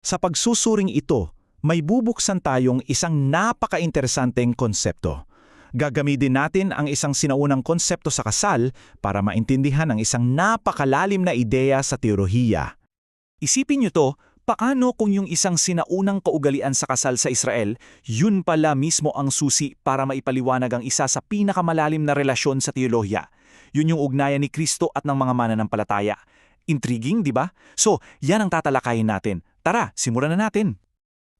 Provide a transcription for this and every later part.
Sa pagsusuring ito, may bubuksan tayong isang napaka-interesanteng konsepto. Gagamitin natin ang isang sinaunang konsepto sa kasal para maintindihan ang isang napakalalim na ideya sa teolohiya. Isipin niyo to, paano kung yung isang sinaunang kaugalian sa kasal sa Israel, yun pala mismo ang susi para maipaliwanag ang isa sa pinakamalalim na relasyon sa teolohiya? Yun yung ugnayan ni Kristo at ng mga mananampalataya. Intriguing, di ba? So, yan ang tatalakayin natin. Tara, simulan na natin.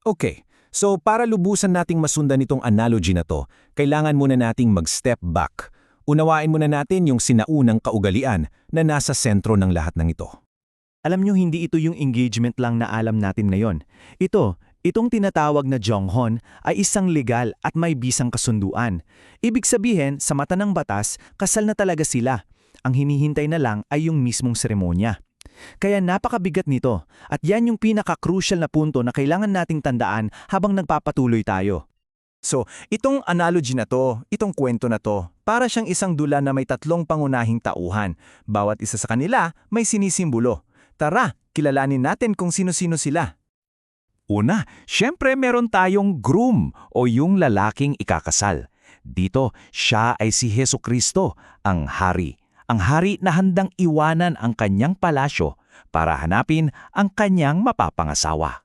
Okay, so para lubusan nating masundan itong analogy na to, kailangan muna nating mag-step back. Unawain muna natin yung sinaunang kaugalian na nasa sentro ng lahat ng ito. Alam nyo, hindi ito yung engagement lang na alam natin ngayon. Itong tinatawag na jonghon ay isang legal at may bisang kasunduan. Ibig sabihin, sa mata ng batas, kasal na talaga sila. Ang hinihintay na lang ay yung mismong seremonya. Kaya napakabigat nito at yan yung pinaka-crucial na punto na kailangan nating tandaan habang nagpapatuloy tayo. So, itong analogy na to, itong kwento na to, para siyang isang dula na may tatlong pangunahing tauhan. Bawat isa sa kanila may sinisimbolo. Tara, kilalanin natin kung sino-sino sila. Una, syempre meron tayong groom o yung lalaking ikakasal. Dito, siya ay si Hesukristo, ang hari. Ang hari na handang iwanan ang kanyang palasyo para hanapin ang kanyang mapapangasawa.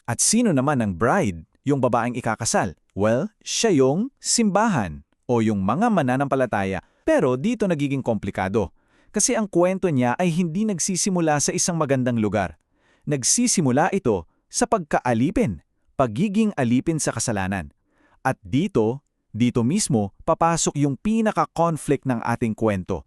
At sino naman ang bride, yung babaeng ikakasal? Well, siya yung simbahan o yung mga mananampalataya. Pero dito nagiging komplikado. Kasi ang kwento niya ay hindi nagsisimula sa isang magandang lugar. Nagsisimula ito sa pagkaalipin, pagiging alipin sa kasalanan. At dito mismo papasok yung pinaka-conflict ng ating kwento.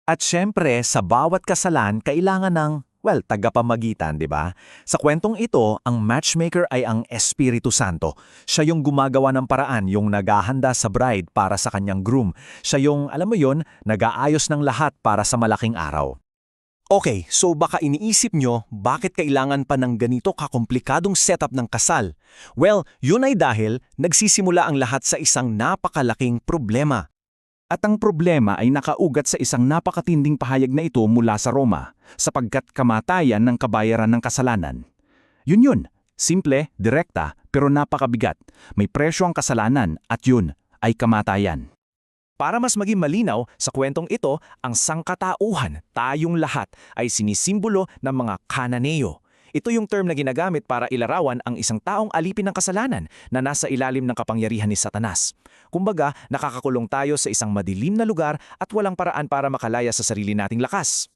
At syempre, sa bawat kasalan, kailangan ng, tagapamagitan, di ba? Sa kwentong ito, ang matchmaker ay ang Espiritu Santo. Siya yung gumagawa ng paraan, yung naghahanda sa bride para sa kanyang groom. Siya yung, alam mo yon, nag-aayos ng lahat para sa malaking araw. Okay, so baka iniisip nyo, bakit kailangan pa ng ganito kakomplikadong setup ng kasal? Well, yun ay dahil nagsisimula ang lahat sa isang napakalaking problema. At ang problema ay nakaugat sa isang napakatinding pahayag na ito mula sa Roma, sapagkat kamatayan ng kabayaran ng kasalanan. Yun, simple, direkta, pero napakabigat. May presyo ang kasalanan at yun ay kamatayan. Para mas maging malinaw, sa kwentong ito, ang sangkatauhan, tayong lahat, ay sinisimbolo ng mga Kananeo. Ito yung term na ginagamit para ilarawan ang isang taong alipin ng kasalanan na nasa ilalim ng kapangyarihan ni Satanas. Kumbaga, nakakakulong tayo sa isang madilim na lugar at walang paraan para makalaya sa sarili nating lakas.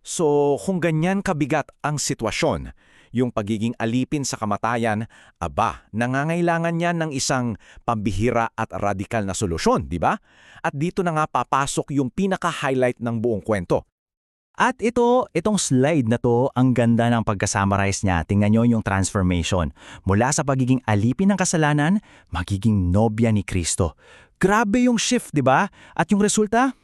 So, kung ganyan kabigat ang sitwasyon, yung pagiging alipin sa kamatayan, nangangailangan niya ng isang pambihira at radikal na solusyon, di ba? At dito na nga papasok yung pinaka-highlight ng buong kwento. At itong slide na to, ang ganda ng pagkasummarize niya. Tingnan nyo yung transformation. Mula sa pagiging alipin ng kasalanan, magiging nobya ni Kristo. Grabe yung shift, di ba? At yung resulta?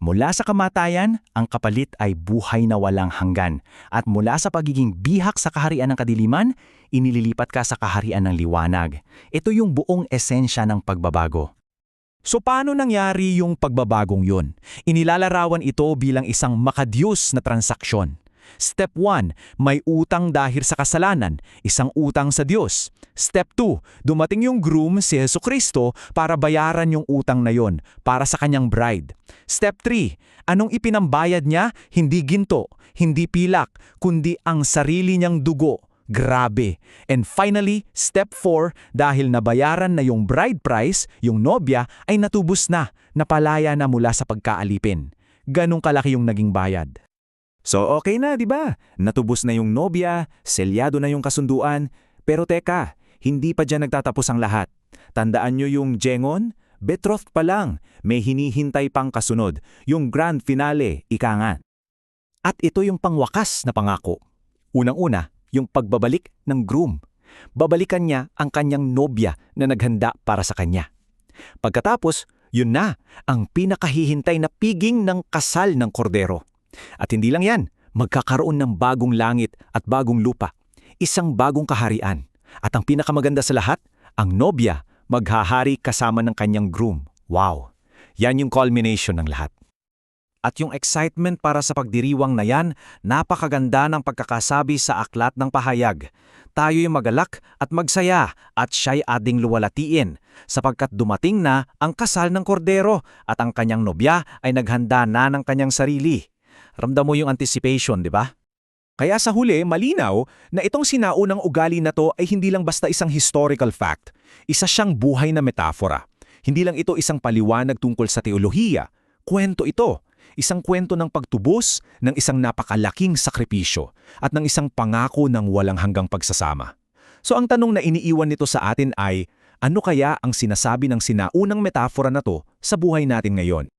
Mula sa kamatayan, ang kapalit ay buhay na walang hanggan. At mula sa pagiging bihak sa kaharian ng kadiliman, inililipat ka sa kaharian ng liwanag. Ito yung buong esensya ng pagbabago. So paano nangyari yung pagbabagong yun? Inilalarawan ito bilang isang makadiyos na transaksyon. Step 1, may utang dahil sa kasalanan, isang utang sa Diyos. Step 2, dumating yung groom si Hesukristo para bayaran yung utang na yon para sa kanyang bride. Step 3, anong ipinambayad niya? Hindi ginto, hindi pilak, kundi ang sarili niyang dugo. Grabe. And finally, step 4, dahil nabayaran na yung bride price, yung nobya ay natubos na, napalaya na mula sa pagkaalipin. Ganong kalaki yung naging bayad. So okay na, di ba? Natubos na yung nobya, selyado na yung kasunduan. Pero teka, hindi pa dyan nagtatapos ang lahat. Tandaan nyo yung jengon? Betrothed pa lang, may hinihintay pang kasunod. Yung grand finale, ika nga. At ito yung pangwakas na pangako. Unang-una, yung pagbabalik ng groom. Babalikan niya ang kanyang nobya na naghanda para sa kanya. Pagkatapos, yun na ang pinakahihintay na piging ng kasal ng kordero. At hindi lang yan, magkakaroon ng bagong langit at bagong lupa. Isang bagong kaharian. At ang pinakamaganda sa lahat, ang nobya maghahari kasama ng kanyang groom. Wow! Yan yung culmination ng lahat. At yung excitement para sa pagdiriwang na yan, napakaganda ng pagkakasabi sa aklat ng pahayag. tayo'y magalak at magsaya at siya'y ading luwalatiin, sapagkat dumating na ang kasal ng kordero at ang kanyang nobya ay naghanda na ng kanyang sarili. Ramdam mo yung anticipation, di ba? Kaya sa huli, malinaw na itong sinaunang ugali na to ay hindi lang basta isang historical fact. Isa siyang buhay na metafora. Hindi lang ito isang paliwanag tungkol sa teolohiya. Kwento ito. Isang kwento ng pagtubos, ng isang napakalaking sakripisyo, at ng isang pangako ng walang hanggang pagsasama. So ang tanong na iniiwan nito sa atin ay, ano kaya ang sinasabi ng sinaunang metafora na to sa buhay natin ngayon?